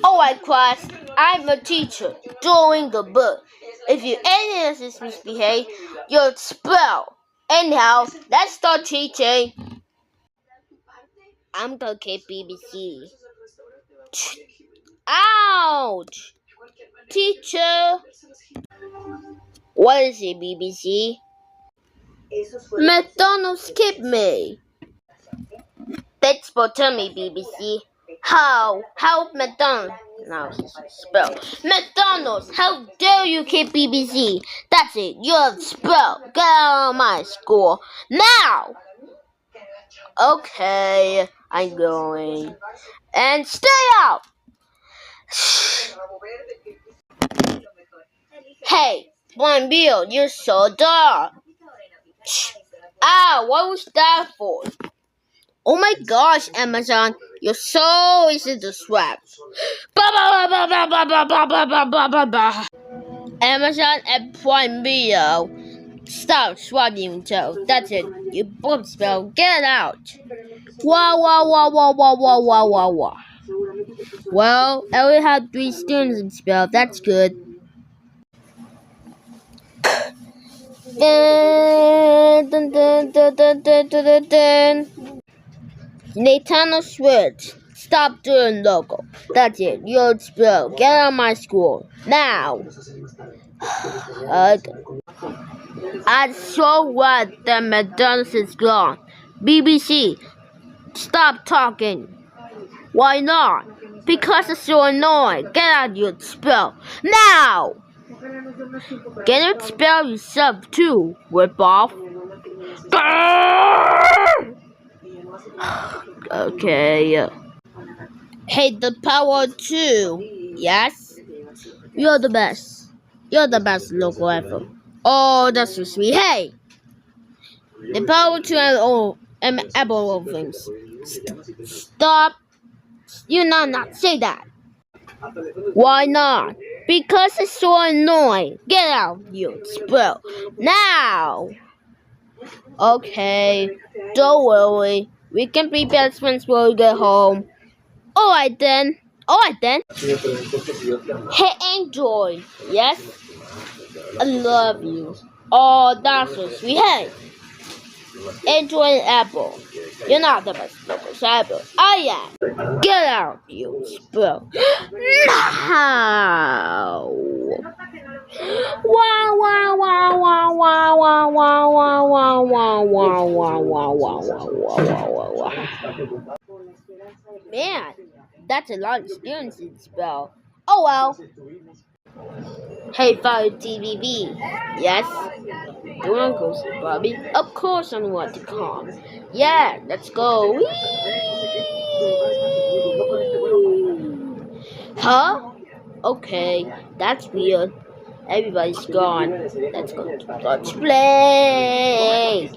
Alright, class, I'm a teacher, Duolingo book. If you any misbehave, you're expelled. Anyhow, let's start teaching. I'm gonna keep BBC. Ouch! Teacher! What is it, BBC? McDonald's keep me. Thanks for telling me, BBC. How McDonald's? Now spell McDonald's. How dare you keep BBC? That's it. You're expelled. Get out of my school now. Okay, I'm going. And stay out. Hey, Blind Bill, you're so dark. What was that for? Oh my gosh, Amazon, you're so easy to swap. Amazon and Prime Video, stop swapping Joe. That's it. You both spell. Get out. Wow. Well, I only have 3 students in spell. That's good. Nintendo Switch. Stop doing logo. That's it. You're expelled. Get out of my school now. I'm so glad that McDonald's is gone. BBC, stop talking. Why not? Because it's so annoying. Get out, you expelled now. Get expelled yourself too, rip-off. Okay. Hey, the power 2. Yes? You're the best. You're the best local ever. Oh, that's so sweet. Hey! The power 2 and apple things. Stop. You know not say that. Why not? Because it's so annoying. Get out, you expelled. Now! Okay, don't worry. We can be best friends when we get home. Alright then. Hey, Android. Yes? I love you. Oh, that's so sweet. Hey! Android and Apple. You're not the best locals ever. I am. Get out, you spell. Now! Man, that's a lot of students in spell. Oh well. Hey, follow TVB. Yes? Duolingo, Bobby. Of course I want to come. Yeah, let's go. Whee! Huh? Okay, that's weird. Everybody's gone. Let's go to lunch break.